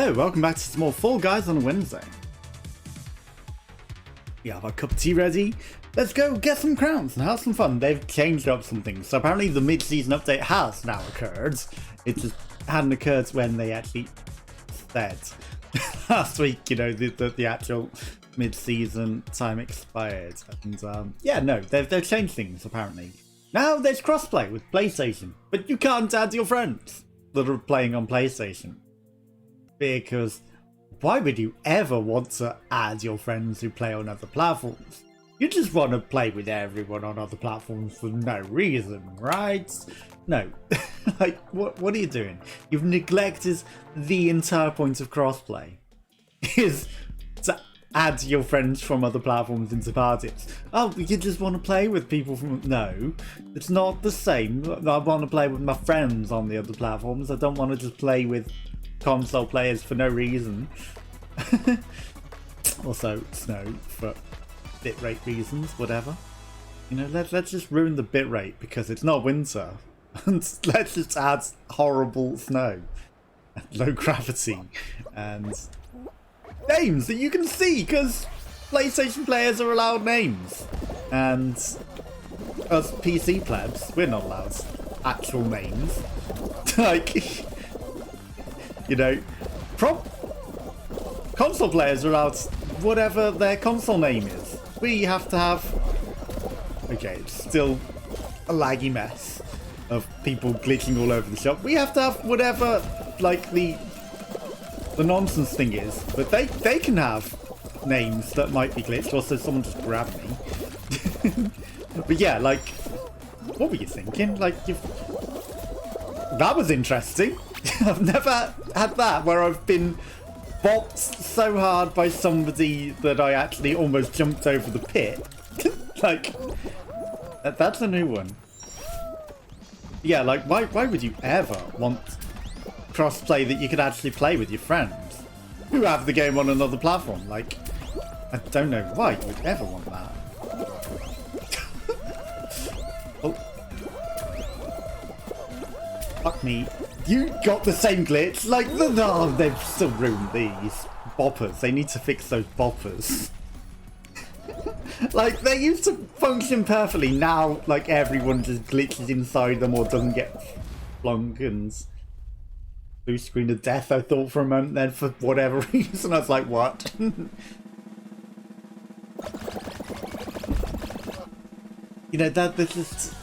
Oh, welcome back to some more Fall Guys on a Wednesday. We have our cup of tea ready. Let's go get some crowns and have some fun. They've changed up some things. So apparently the mid-season update has now occurred. It just hadn't occurred when they actually said last week, you know, the actual mid-season time expired. And yeah, no, they've changed things apparently. Now there's crossplay with PlayStation, but you can't add your friends that are playing on PlayStation. Because why would you ever want to add your friends who play on other platforms? You just want to play with everyone on other platforms for no reason, right? No. Like, what are you doing? You've neglected the entire point of crossplay. Is to add your friends from other platforms into parties. Oh, you just want to play with people from... No, it's not the same. I want to play with my friends on the other platforms. I don't want to just play with console players for no reason. Also, snow for bitrate reasons, whatever. You know, let's just ruin the bitrate because it's not winter. And let's just add horrible snow, and low gravity, and names that you can see because PlayStation players are allowed names, and us PC plebs, we're not allowed actual names. Like, you know, console players are allowed whatever their console name is. We have to have... Okay, it's still a laggy mess of people glitching all over the shop. We have to have whatever, like, the nonsense thing is. But they can have names that might be glitched. Also, someone just grabbed me. But yeah, like, what were you thinking? Like, that was interesting. I've never had that where I've been bopped so hard by somebody that I actually almost jumped over the pit. Like, that's a new one. Yeah, like, why would you ever want crossplay that you could actually play with your friends who have the game on another platform? Like, I don't know why you would ever want that. Oh. Fuck me. You got the same glitch? Like, no, they've still ruined these boppers. They need to fix those boppers. Like, they used to function perfectly. Now, like, everyone just glitches inside them or doesn't get flung and blue screen of death, I thought for a moment then, for whatever reason. I was like, what? You know, that this is...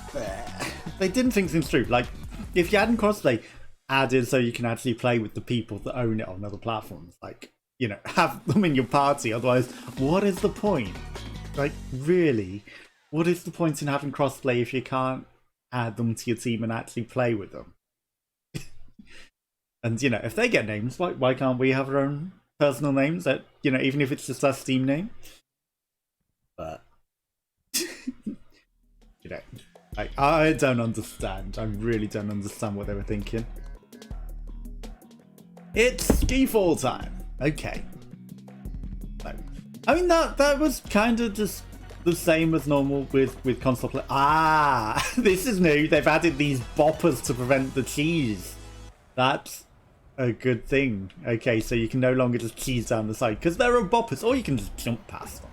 They didn't think things through. Like, if you hadn't crossplay added so you can actually play with the people that own it on other platforms, like, you know, have them in your party. Otherwise, what is the point? Like, really, what is the point in having crossplay if you can't add them to your team and actually play with them? And, you know, if they get names, why can't we have our own personal names that, you know, even if it's just our Steam name? But you know, like, I don't understand. I really don't understand what they were thinking. It's Skiffle time. Okay. So, I mean, that was kind of just the same as normal with console play. Ah, this is new. They've added these boppers to prevent the cheese. That's a good thing. Okay, so you can no longer just cheese down the side because there are boppers, or you can just jump past them.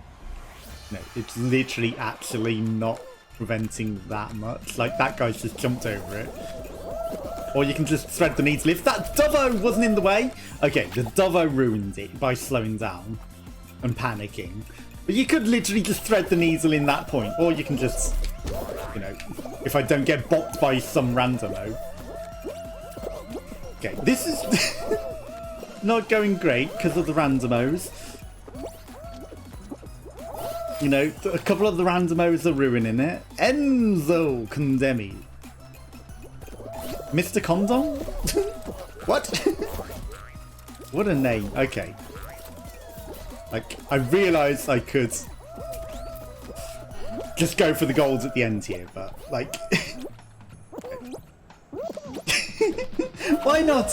No, it's literally actually not preventing that much. Like, that guy's just jumped over it. Or you can just thread the needle if that Dovo wasn't in the way. Okay, the Dovo ruined it by slowing down and panicking. But you could literally just thread the needle in that point. Or you can just, you know, if I don't get bopped by some randomo. Okay, this is not going great because of the randomos. You know, a couple of the randomos are ruining it. Enzo Condemi. Mr. Condom? What? What a name. Okay. Like, I realised I could just go for the golds at the end here, but, like... Why not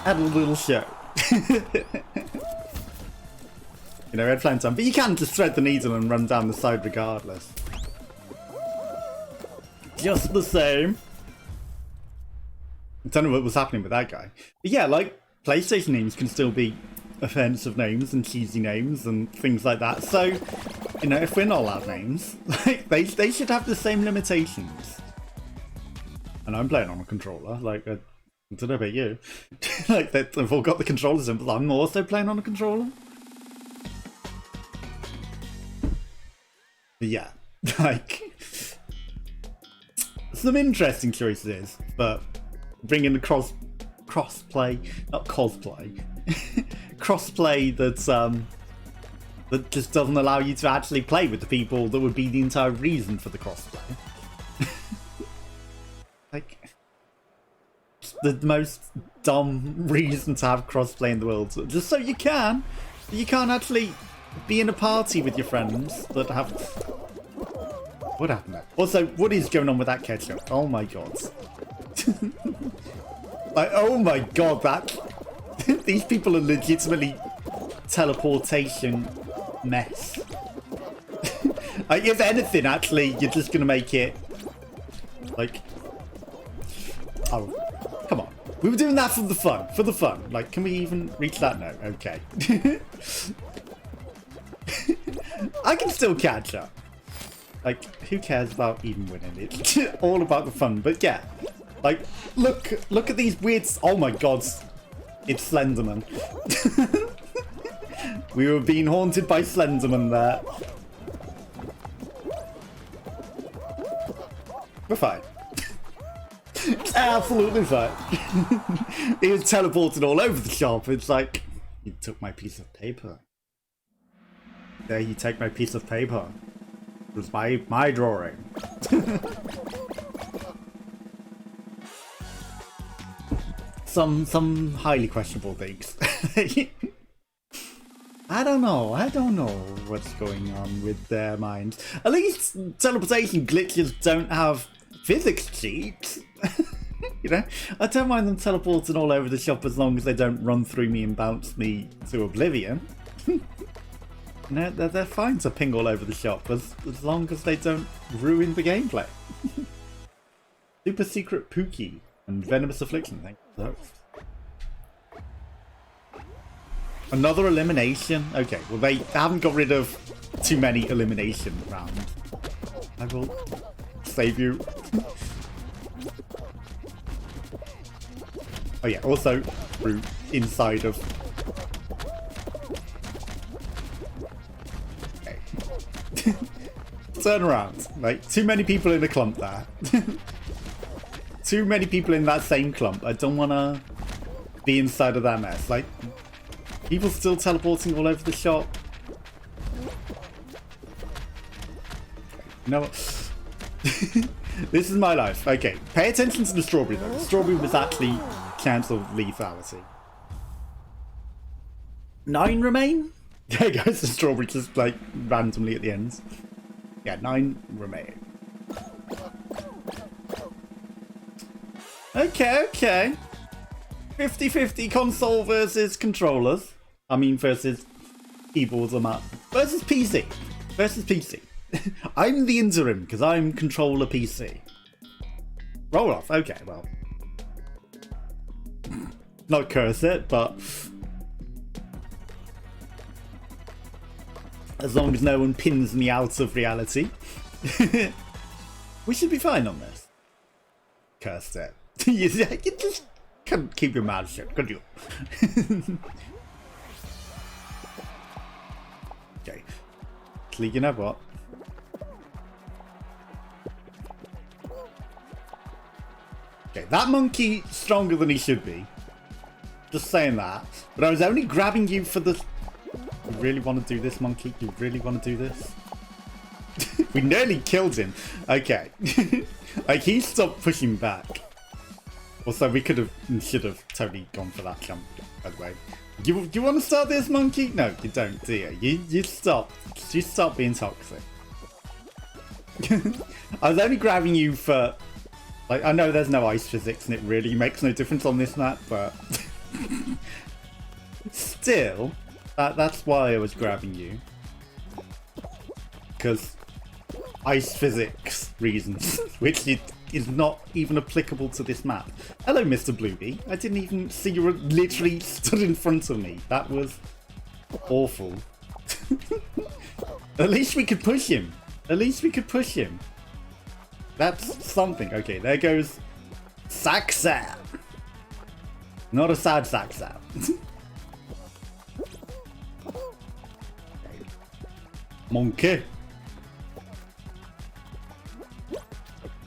add a little show? You know, red flame time. But you can just thread the needle and run down the side regardless. Just the same. I don't know what was happening with that guy. But yeah, like, PlayStation names can still be offensive names and cheesy names and things like that. So, you know, if we're not allowed names, like they should have the same limitations. And I'm playing on a controller, like I don't know about you. Like they've all got the controllers in, but I'm also playing on a controller. But yeah, like some interesting choices, but bringing the crossplay, not cosplay, crossplay that just doesn't allow you to actually play with the people that would be the entire reason for the crossplay. Like, the most dumb reason to have crossplay in the world, just so you can't actually be in a party with your friends that have. What happened there? Also, what is going on with that ketchup? Oh my god. Like, oh my god, that these people are legitimately teleportation mess. Like, if anything, actually, you're just gonna make it like, oh, come on. We were doing that for the fun. For the fun. Like, can we even reach that note? Okay. I can still catch up. Like, who cares about even winning? It's all about the fun. But yeah, like, look at these weird. Oh my god, it's Slenderman. We were being haunted by Slenderman there. We're fine. It's absolutely fine. He was teleported all over the shop. It's like, you took my piece of paper. There you take my piece of paper. It was my drawing. Some highly questionable things. I don't know what's going on with their minds. At least teleportation glitches don't have physics cheats. You know, I don't mind them teleporting all over the shop as long as they don't run through me and bounce me to oblivion. You know, they're fine to ping all over the shop as long as they don't ruin the gameplay. Super Secret Pookie and Venomous Affliction, thank you for those. Another elimination? Okay, well they haven't got rid of too many elimination rounds. I will save you. Oh yeah, also through inside of. Okay. Turn around. Like, too many people in a clump there. Too many people in that same clump. I don't want to be inside of that mess. Like, people still teleporting all over the shop. You know what? This is my life. Okay, pay attention to the strawberry though. The strawberry was actually cancelled lethality. 9 remain? There goes the strawberry just like randomly at the end. Yeah, 9 remain. Okay. 50-50 console versus controllers. I mean versus keyboards and mouse. Versus PC. Versus PC. I'm the interim because I'm controller PC. Roll off. Okay, well. Not curse it, but as long as no one pins me out of reality, we should be fine on this. Cursed it. You just couldn't keep your mouth shut, could you? Okay. Actually, you know what? Okay, that monkey stronger than he should be. Just saying that. But I was only grabbing you for the... You really want to do this, monkey? You really want to do this? We nearly killed him. Okay. Like, he stopped pushing back. Also, we could have... should have totally gone for that jump, by the way. You want to start this, monkey? No, you don't, do you? You stop. You stop being toxic. I was only grabbing you for... Like, I know there's no ice physics and it really makes no difference on this map, but... Still, that's why I was grabbing you. Because ice physics reasons, which you is not even applicable to this map. Hello, Mr. Bluebee. I didn't even see you were literally stood in front of me. That was awful. At least we could push him. At least we could push him. That's something. Okay, there goes Saxam. Not a sad Saxam. Monkey.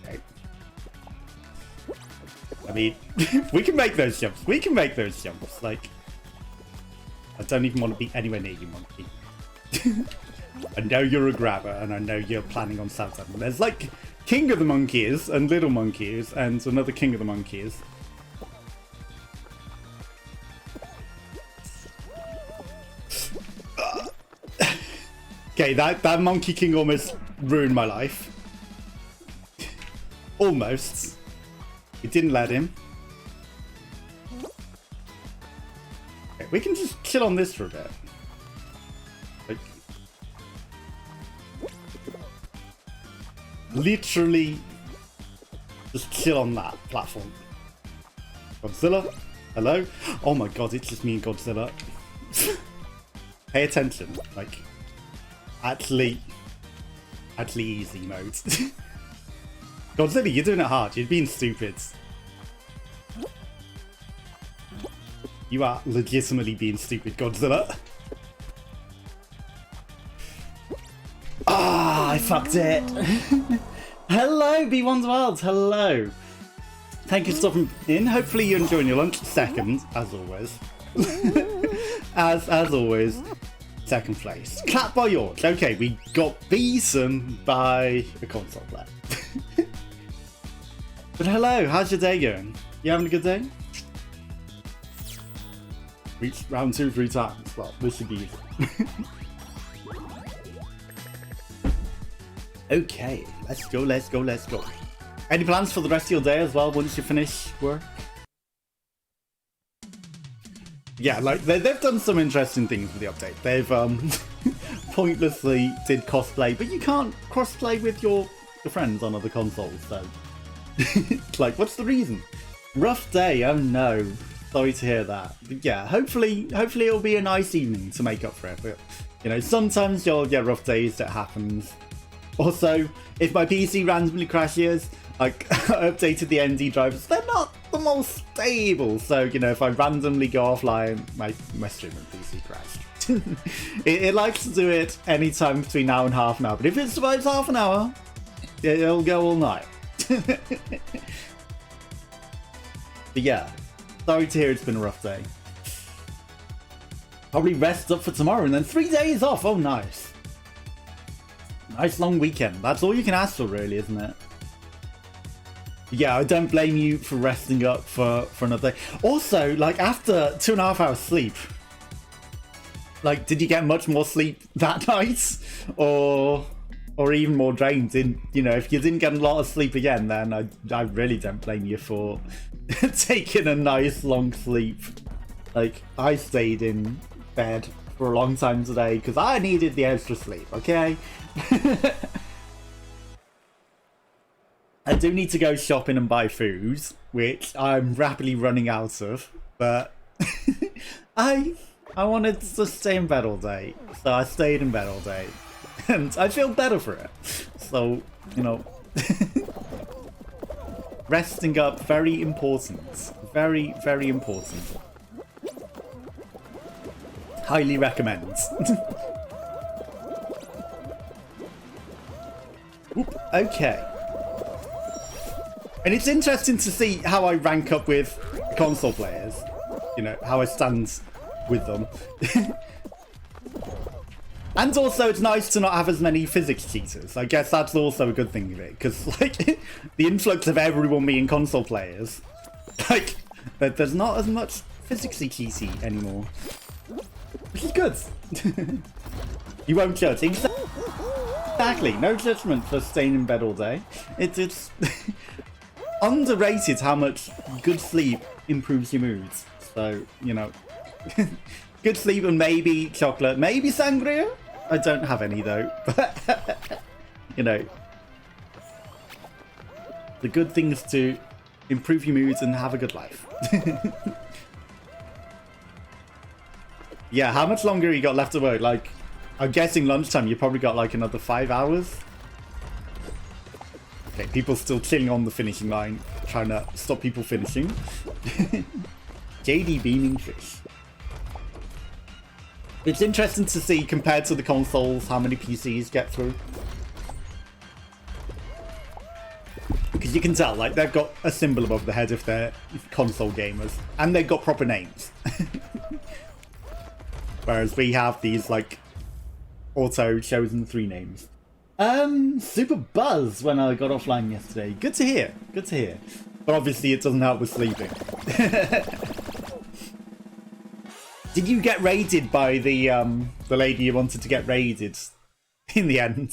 Okay. I mean, we can make those jumps. We can make those jumps. Like, I don't even want to be anywhere near you, monkey. I know you're a grabber, and I know you're planning on Southampton. There's like King of the Monkeys and Little Monkeys, and another King of the Monkeys. Okay, that Monkey King almost ruined my life. Almost. It didn't let him. Okay, we can just chill on this for a bit. Like, literally just chill on that platform. Godzilla? Hello? Oh my god, it's just me and Godzilla. Pay attention. Like, actually easy mode. Godzilla, you're doing it hard. You're being stupid. You are legitimately being stupid, Godzilla. Ah, I fucked it. Hello, B1's World. Hello. Thank you for stopping in. Hopefully you're enjoying your lunch. Second, as always. as always. Second place. Clap by yours. Okay, we got beaten by a console player. But hello, how's your day going? You having a good day? Reached round 2 3 times. Well, this should be easy. Okay, let's go, let's go, let's go. Any plans for the rest of your day as well once you finish work? Yeah, like they've done some interesting things with the update. They've pointlessly did cosplay, but you can't crossplay with your friends on other consoles. So, like, what's the reason? Rough day. Oh no, sorry to hear that. But yeah, hopefully it'll be a nice evening to make up for it. But you know, sometimes you'll get rough days. That happens. Also, if my PC randomly crashes, like I updated the ND drivers, they're not the most stable. So, you know, if I randomly go offline, my streaming PC crashed. it likes to do it anytime between now and half an hour. But if it survives half an hour, it'll go all night. But yeah, sorry to hear it's been a rough day. Probably rest up for tomorrow and then 3 days off. Oh, nice. Nice long weekend. That's all you can ask for, really, isn't it? Yeah, I don't blame you for resting up for another day. Also, like, after 2.5 hours sleep, like, did you get much more sleep that night? Or even more drained? You know, if you didn't get a lot of sleep again, then I really don't blame you for taking a nice long sleep. Like, I stayed in bed for a long time today because I needed the extra sleep, okay? I do need to go shopping and buy food, which I'm rapidly running out of, but I wanted to stay in bed all day, so I stayed in bed all day, and I feel better for it. So, you know, resting up, very important. Very, very important. Highly recommend. Oop, okay. And it's interesting to see how I rank up with console players. You know, how I stand with them. And also, it's nice to not have as many physics cheaters. I guess that's also a good thing of it. Because, like, the influx of everyone being console players, like, there's not as much physicsy cheaty anymore. Which is good. You won't judge. Exactly. No judgment for staying in bed all day. It's underrated how much good sleep improves your moods. So, you know, good sleep and maybe chocolate, maybe sangria. I don't have any though, but you know. the good things to improve your moods and have a good life. Yeah, how much longer you got left to work? Like, I'm guessing lunchtime, you probably got like another 5 hours. Okay, people still chilling on the finishing line, trying to stop people finishing. JD beaming fish. It's interesting to see, compared to the consoles, how many PCs get through. Because you can tell, like, they've got a symbol above the head if they're console gamers. And they've got proper names. Whereas we have these, like, auto-chosen 3 names. Super buzz when I got offline yesterday. Good to hear. Good to hear. But obviously it doesn't help with sleeping. Did you get raided by the lady you wanted to get raided in the end?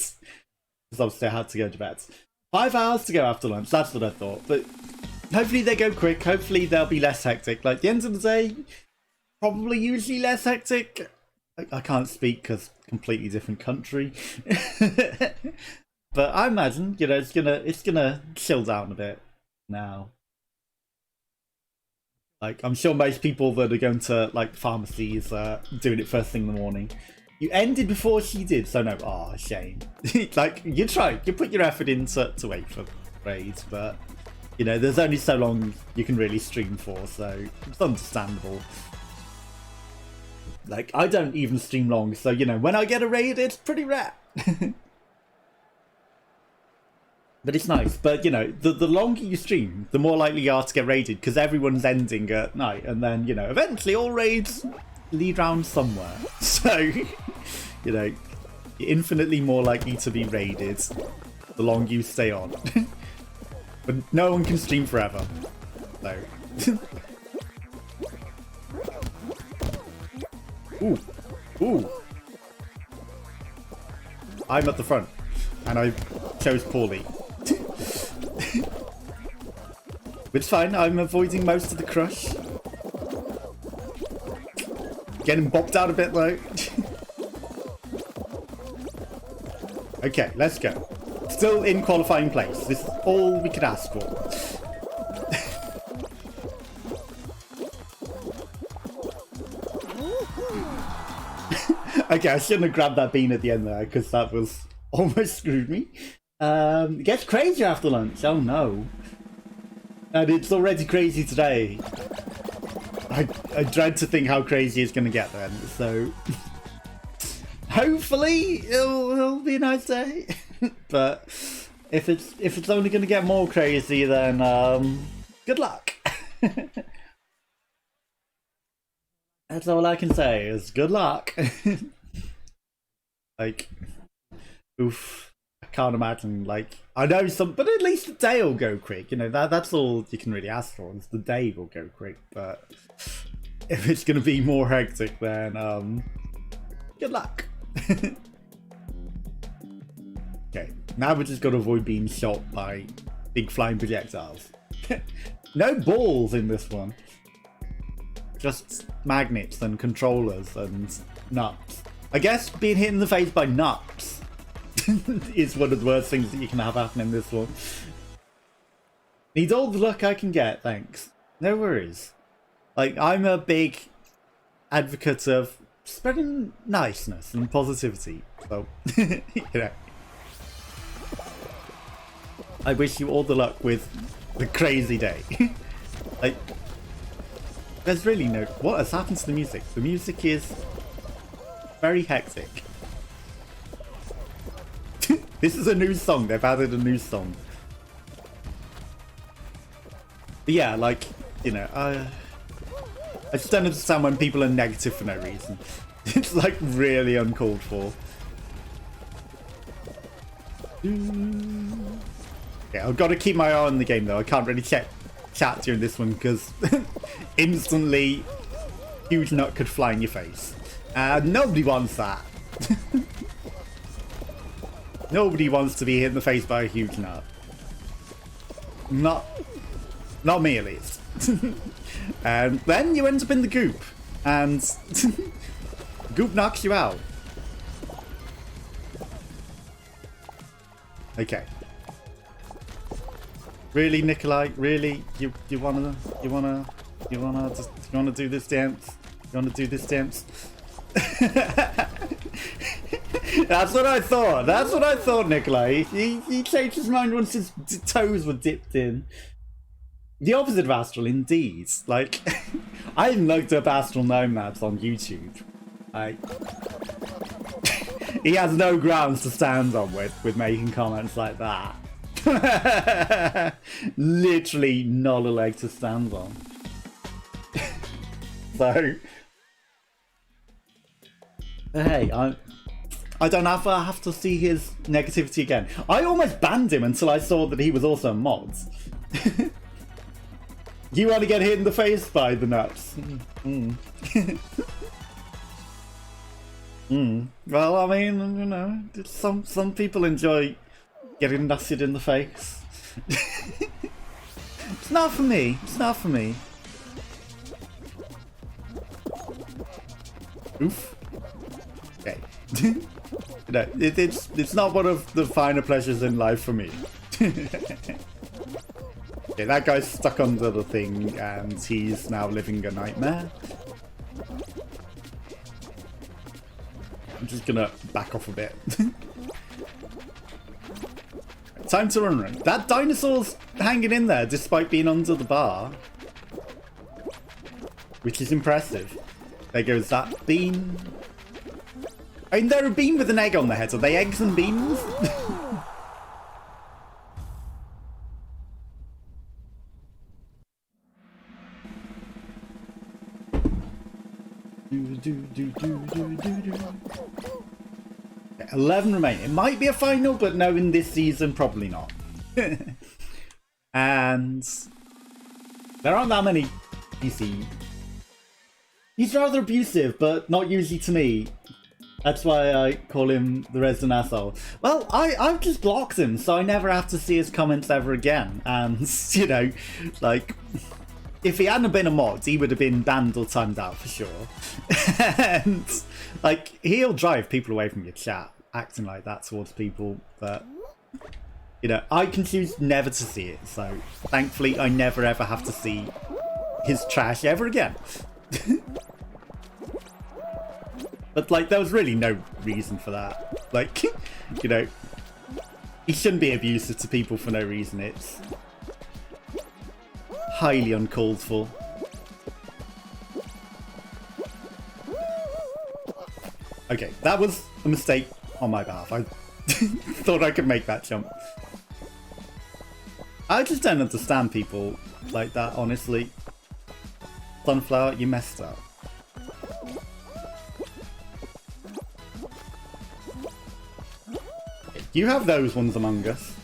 Because obviously I had to go to bed. 5 hours to go after lunch, that's what I thought. But hopefully they go quick, hopefully they'll be less hectic. Like, the end of the day, probably usually less hectic. I can't speak because completely different country. But I imagine, you know, it's gonna chill down a bit now. Like, I'm sure most people that are going to, like, pharmacies are doing it first thing in the morning. You ended before she did, so no, oh, shame. Like, you tried, you put your effort in to wait for raids, but, you know, there's only so long you can really stream for, so it's understandable. Like, I don't even stream long, so, you know, when I get a raid, it's pretty rare. But it's nice. But, you know, the longer you stream, the more likely you are to get raided, because everyone's ending at night. And then, you know, eventually all raids lead round somewhere. So, you know, you're infinitely more likely to be raided the longer you stay on. But no one can stream forever. So. Ooh. Ooh. I'm at the front. And I chose poorly. It's fine, I'm avoiding most of the crush. Getting bopped out a bit though. Okay, let's go. Still in qualifying place. This is all we could ask for. Okay, I shouldn't have grabbed that bean at the end there, because that was almost screwed me. It gets crazier after lunch. Oh no. And it's already crazy today. I dread to think how crazy it's going to get then. So hopefully it'll be a nice day. But if it's only going to get more crazy, then good luck. That's all I can say is good luck. Like, oof. Can't imagine, like, I know some, but at least the day will go quick, you know, that's all you can really ask for, is the day will go quick. But if it's going to be more hectic, then good luck. Okay, now we just got to avoid being shot by big flying projectiles. No balls in this one, just magnets and controllers and nuts. I guess being hit in the face by nuts is one of the worst things that you can have happen in this one. Need all the luck I can get, thanks. No worries. Like, I'm a big advocate of spreading niceness and positivity. So, you know. I wish you all the luck with the crazy day. Like, there's really no... What has happened to the music? The music is very hectic. This is a new song. They've added a new song. But yeah, like, you know, I just don't understand when people are negative for no reason. It's like really uncalled for. Yeah, I've got to keep my eye on the game though. I can't really chat during this one because instantly huge nut could fly in your face. Nobody wants that. Nobody wants to be hit in the face by a huge nut. Not me at least. And then you end up in the goop, and goop knocks you out. Okay. Really, Nikolai? Really? You wanna do this dance? You wanna do this dance? That's what I thought. That's what I thought, Nikolai. He changed his mind once his toes were dipped in. The opposite of Astral, indeed. Like, I even looked up Astral Gnome Maps on YouTube. Like, he has no grounds to stand on with making comments like that. Literally not a leg to stand on. So, hey, I don't have to see his negativity again. I almost banned him until I saw that he was also a mod. You want to get hit in the face by the nuts? Well, I mean, you know, some people enjoy getting nutted in the face. It's not for me. It's not for me. Oof. Okay. No, it's not one of the finer pleasures in life for me. Okay, that guy's stuck under the thing and he's now living a nightmare. I'm just gonna back off a bit. Time to run. That dinosaur's hanging in there despite being under the bar. Which is impressive. There goes that bean. I mean, they're a bean with an egg on their head. Are they eggs and beans? Okay, 11 remain. It might be a final, but no, in this season, probably not. And there aren't that many PC. He's rather abusive, but not usually to me. That's why I call him the resident asshole. Well, I've just blocked him, so I never have to see his comments ever again. And, you know, like, if he hadn't been a mod, he would have been banned or timed out for sure. And, like, he'll drive people away from your chat, acting like that towards people, but, you know, I can choose never to see it, so thankfully I never ever have to see his trash ever again. But, like, there was really no reason for that. Like, you know, he shouldn't be abusive to people for no reason. It's highly uncalled for. Okay, that was a mistake on my behalf. I thought I could make that jump. I just don't understand people like that, honestly. Sunflower, you messed up. You have those ones among us.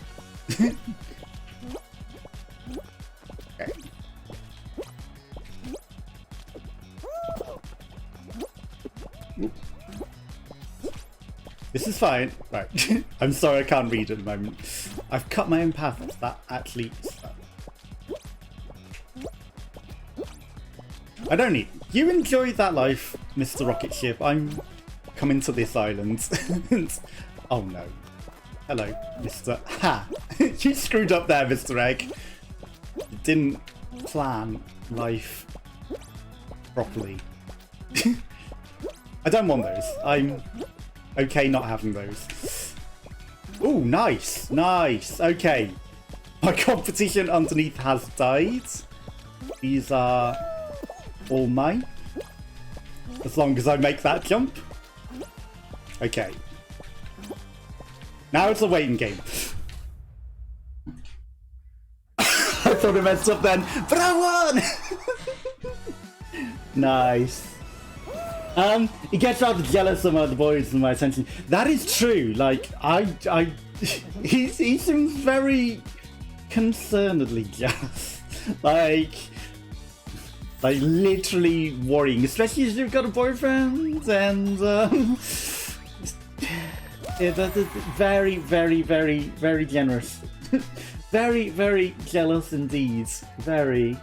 Okay. This is fine. Right. I'm sorry I can't read at the moment. I've cut my own path. That actually... I don't need... You enjoy that life, Mr. Rocket Ship. I'm coming to this island. Oh no. Hello, Mr. Ha! You screwed up there, Mr. Egg. You didn't plan life properly. I don't want those. I'm okay not having those. Ooh, nice, nice. Okay. My competition underneath has died. These are all mine. As long as I make that jump. Okay. Now it's a waiting game. I thought I messed up then, but I won! Nice. He gets rather jealous of other boys and my attention. That is true. Like, he seems very concernedly jealous. Like literally worrying, especially if you've got a boyfriend and yeah, that's very, very, very, very generous. Very, very jealous indeed. Very.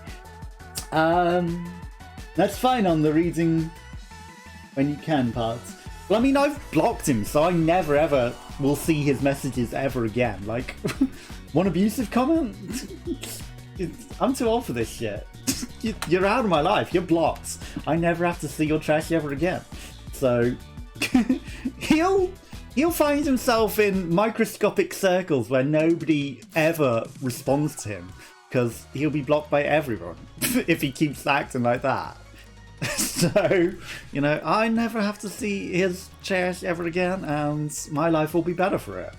That's fine on the reading when you can part. Well, I mean, I've blocked him, so I never ever will see his messages ever again. Like, one abusive comment? I'm too old for this shit. You're out of my life. You're blocked. I never have to see your trash ever again. So he'll find himself in microscopic circles where nobody ever responds to him because he'll be blocked by everyone if he keeps acting like that. So, you know, I never have to see his trash ever again, and my life will be better for it.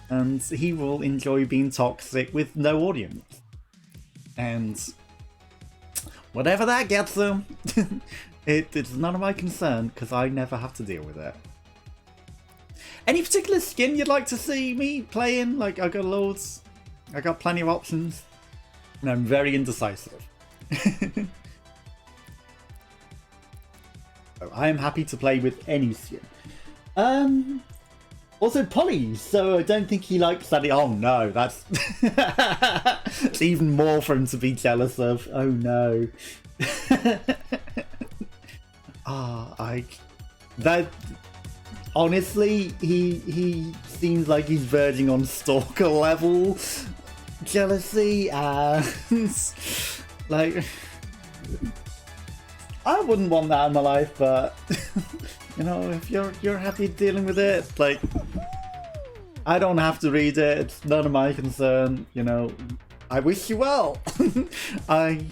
And he will enjoy being toxic with no audience. And whatever that gets him, it's none of my concern, because I never have to deal with it. Any particular skin you'd like to see me playing? Like, I got loads. I got plenty of options. And I'm very indecisive. So I am happy to play with any skin. Also Polly, so I don't think he likes that. Oh no, that's it's even more for him to be jealous of. Oh no. That honestly, he seems like he's verging on stalker level jealousy, and like, I wouldn't want that in my life, but you know, if you're happy dealing with it, like, I don't have to read it. It's none of my concern. You know, I wish you well. I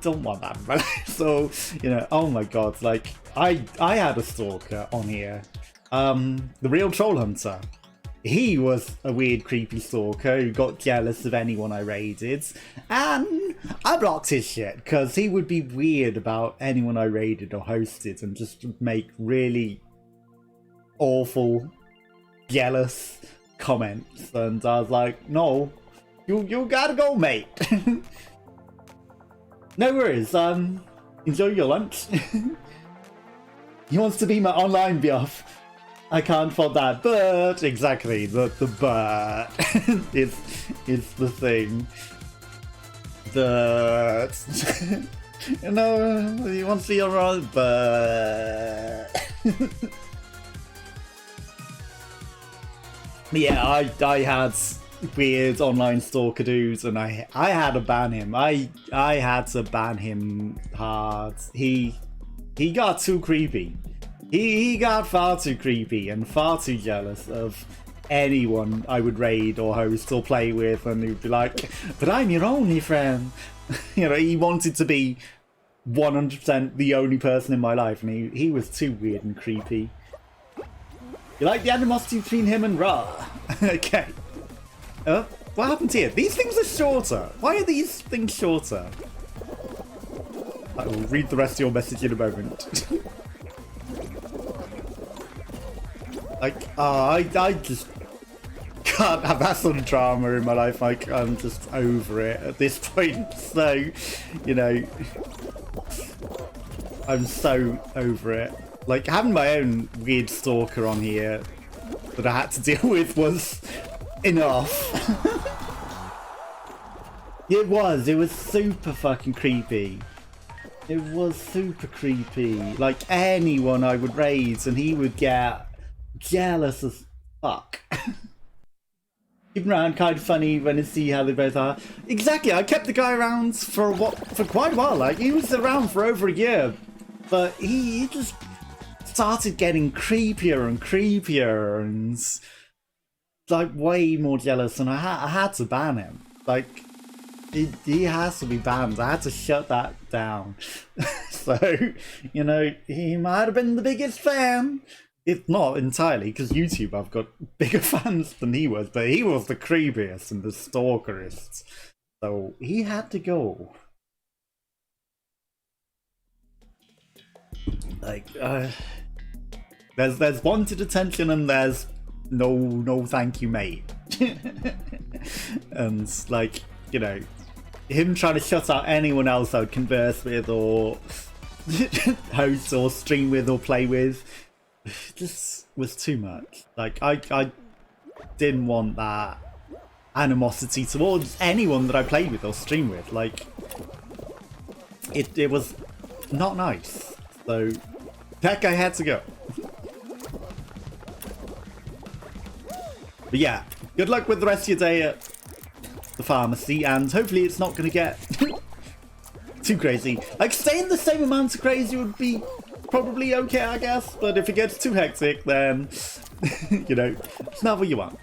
don't want that in my life. So, you know, oh my god, like, I had a stalker on here, the real troll hunter. He was a weird, creepy stalker who got jealous of anyone I raided, and I blocked his shit because he would be weird about anyone I raided or hosted and just make really awful, jealous comments. And I was like, no, you gotta go, mate. No worries. Enjoy your lunch. He wants to be my online BF. I can't fault that, but exactly, the but is the thing. But you know, you want to see your own, but yeah, I had weird online stalker dudes, and I had to ban him. I had to ban him hard. He got too creepy. He got far too creepy and far too jealous of anyone I would raid or host or play with, and he'd be like, but I'm your only friend. You know, he wanted to be 100% the only person in my life, and he was too weird and creepy. You like the animosity between him and Ra? Okay. What happened here? These things are shorter. Why are these things shorter? I will read the rest of your message in a moment. Like, I just can't have that sort of drama in my life. Like, I'm just over it at this point. So, you know, I'm so over it. Like, having my own weird stalker on here that I had to deal with was enough. It was super fucking creepy. It was super creepy. Like, anyone I would raid and he would get jealous as fuck. Keep him around, kind of funny when I see how they both are. Exactly, I kept the guy around for quite a while. Like, he was around for over a year, but he just started getting creepier and creepier and like way more jealous, and I had to ban him. Like, he has to be banned. I had to shut that down. So, you know, he might have been the biggest fan. If not entirely, because YouTube, I've got bigger fans than he was, but he was the creepiest and the stalkerist. So he had to go. Like, there's wanted attention and there's no thank you, mate. And like, you know, him trying to shut out anyone else I would converse with or host or stream with or play with just was too much. Like, I didn't want that animosity towards anyone that I played with or streamed with. Like, it was not nice. So that guy had to go. But yeah, good luck with the rest of your day at the pharmacy, and hopefully it's not going to get too crazy. Like, staying the same amount of crazy would be probably okay, I guess, but if it gets too hectic, then, you know, it's not what you want.